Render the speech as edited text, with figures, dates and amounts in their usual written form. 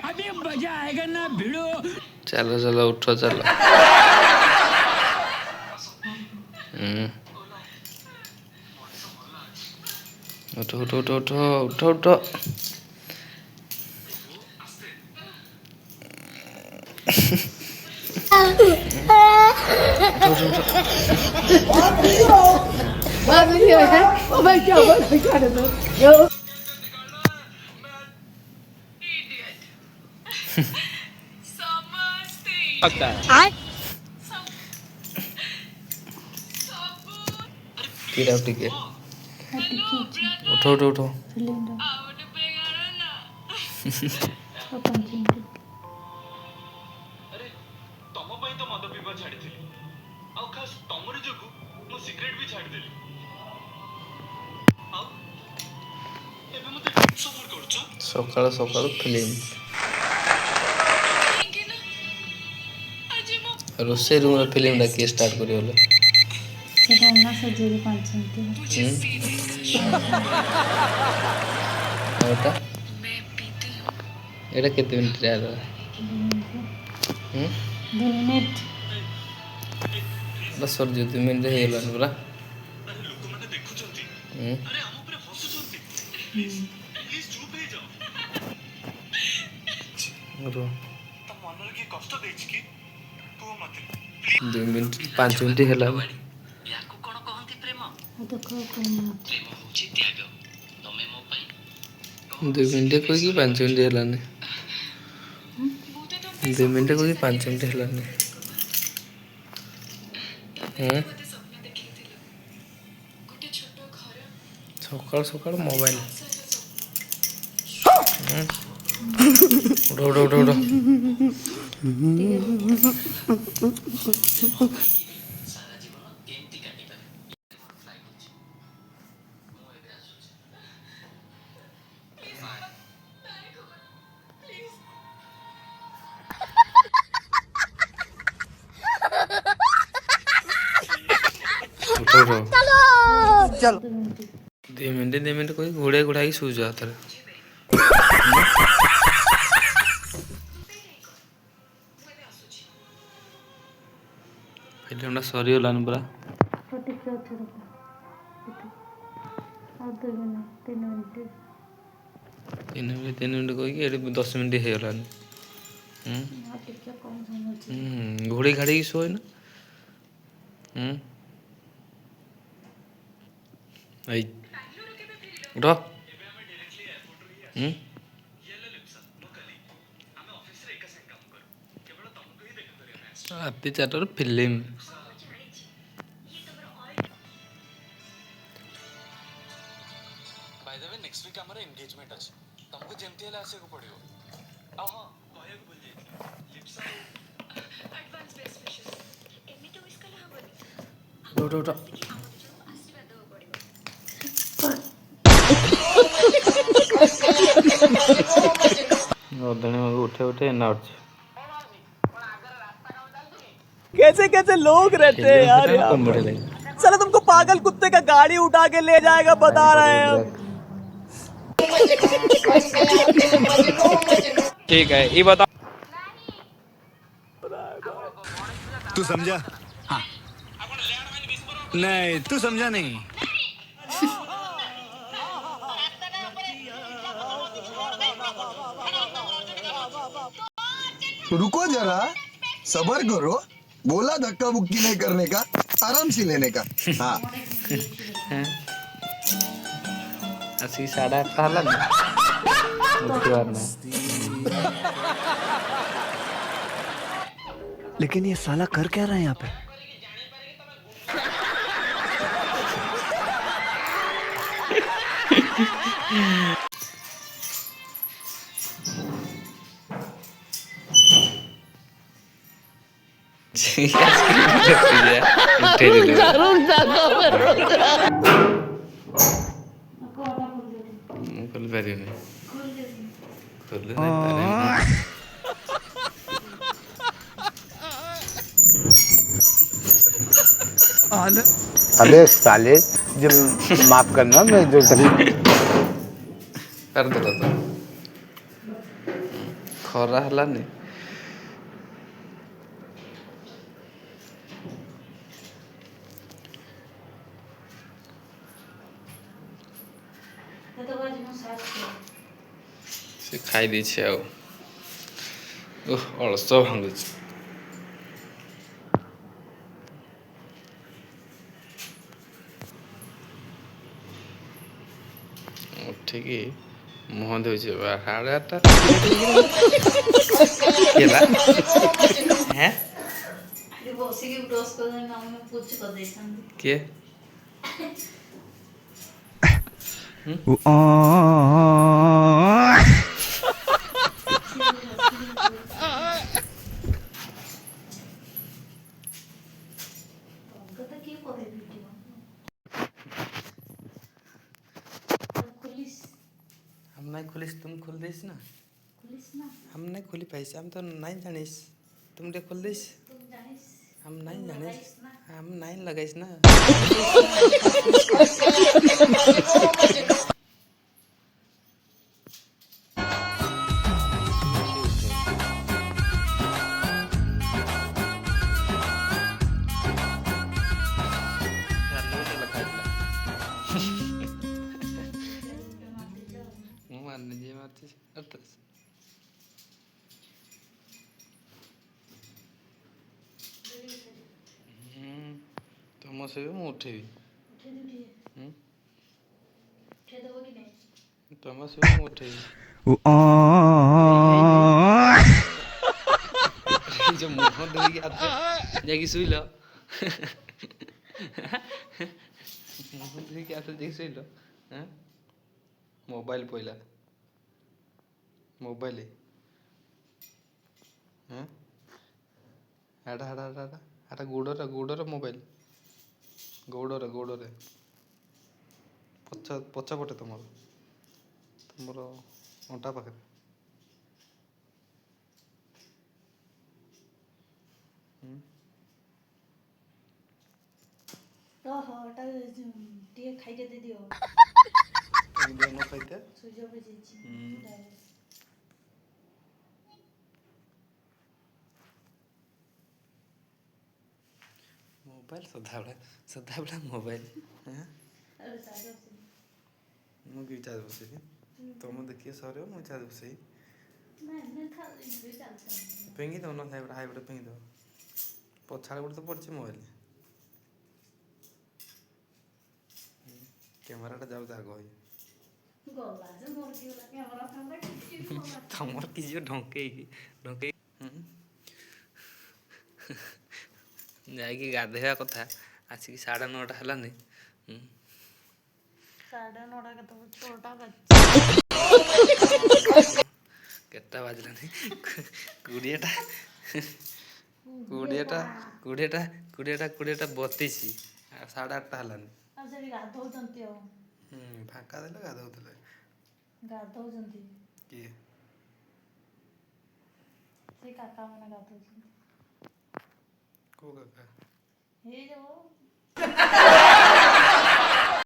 अभी मजा आएगा ना भिड़ो। चलो चलो उठो चलो। उठो उठो उठो उठो उठो उठो। कीड़ा टिके उठो उठो उठो। सकाळ सकाळ फिल्म रोषेई रूम रे फिल्म टा किए स्टार्ट करियो ले सेटा ना सजेरी 5 मिनिट एटा एटा केते मिनिट रे आलो 2 मिनिट बस और 2 मिनिट हे गेलन पूरा रो 2 मिनिट 5 मिनिट हेला याकु कोन कहंती प्रेम देखो प्रेम होची त्याग तमे मो पई 2 मिनिट कोई 5 मिनिट हेलानी 2 मिनिट कोई 5 मिनिट हेलानी सकाळ सकाळ मोबाइल उठो उठो उठो उठो उठो चलो 2 मिनिट कोई घोड़े घोड़ा सो जाओ तारे फिल्म सरी गलान पूरा 3 मिनिट कोई 10 मिनिट हो गलान घोड़े घाड़ी शोए ना आई उठो राति 4 film by the way next week हमर एंगेजमेंट अछि तुमको जेमती हला आसे को पड़ियो आ हां कहया को बोल जाई लिप्सा एडवांस बेस्ट विशेस एमी तो विश कला हबनी उठो उठो आशीर्वाद दो पड़ियो ओदने उठे उठे ना उठ कैसे कैसे लोग रहते हैं यार साला तुमको पागल कुत्ते का गाड़ी उठा के ले जाएगा बता रहे हैं हम ठीक है ये बता तू समझा हाँ नहीं तू समझा नहीं रुको जरा सबर करो बोला धक्का बुक्की नहीं करने का आराम से लेने का हाँ असी 8:30 हला ना उठवार ना लेकिन ये साला कर क्या रहा है यहाँ पे अबे साले जब माफ करना मैं जो कर दो ଖରା ହେଲାନି। ସେ ଖାଇ ଦେଇଛି ଆଉ ଅଳସ ଭାଙ୍ଗୁଛି। ଉଠିକି ମୁହଁ ଧୋଇଛି ସାଢ଼େ 8ଟା ବସିକି ବ୍ରସ୍ କରିଦେଲେ ଆମେ ପୁଚ କରିଦେଇଥାନ୍ତି। କିଏ କଥା କିଏ କରେ ଭିଡ଼ିଓ खुलिस हम नहीं खुलिस तुम खोल दिस ना। खुलिस ना हम नहीं खोली पाइस हम तो नहीं जानिस तुम डे खोल दिस तुम जानिस हम नहीं तुम जानिस लगाइस ना। हम नहीं लगाइस ना। मारने जी मारते तुम से ମୁଁ ଉଠେଇବି ତୁମ ସେ ମୁଁ ଉଠେଇବି ଯୋଉ ମୁହଁ ଧୋଇକି ଯାଇକି ଶୋଇଲ ମୁହଁ ଧୋଇକି ଯାଇକି ଶୋଇଲ ମୋବାଇଲ ପଇଲା ମୋବାଇଲ ହାଡ଼ା ହାଡ଼ା ହାଡ଼ା ହାଡ଼ା ଗୋଡ଼ର ମୋବାଇଲ ଗୋଡ଼ରେ ପଛପଟେ ତୁମର ଅଣ୍ଟା ପାଖରେ ଟିକେ ଖାଇକେ ଦେଇଦିଅ ନ ଖାଇତେ ସୁଜି ଯାଇଛି ମୋବାଇଲ ସଦାବେଳେ ମୋବାଇଲ ମୁଁ ବି ଚାର୍ଜ ବସେଇବି ତୁମ ଦେଖିକି ସରିବ ମୁଁ ଚାର୍ଜ ବସେଇ ଫିଙ୍ଗି ଦେବ ନ ହାଇବ୍ରିଡ଼ ଫିଙ୍ଗି ଦେବ ପଛାଡ଼େ ଗୋଟେ ତ ପଡ଼ିଛି ମୋବାଇଲ କ୍ୟାମେରାଟା ଯାଉଛି ଆଗ ତମର କିଛି ଢଙ୍କେଇକି ଯାଇକି ଗାଧୋଇବା କଥା ଆସିକି 9:30 ହେଲାନି 9:30 କେତେଟା ବାଜିଲାନି 20ଟା 32 ଆଉ 8:30 ହେଲାନି ଆଉ ସେଠି ଗାଧଉଛନ୍ତି ଆଉ ଫାଙ୍କା ଦେଲେ ଗାଧଉଥିଲେ ଗାଧଉଛନ୍ତି କିଏ ସେ କାକା ମାନେ ଗାଧଉଛନ୍ତି କୋଉ କାକା ହେଇଯାଉ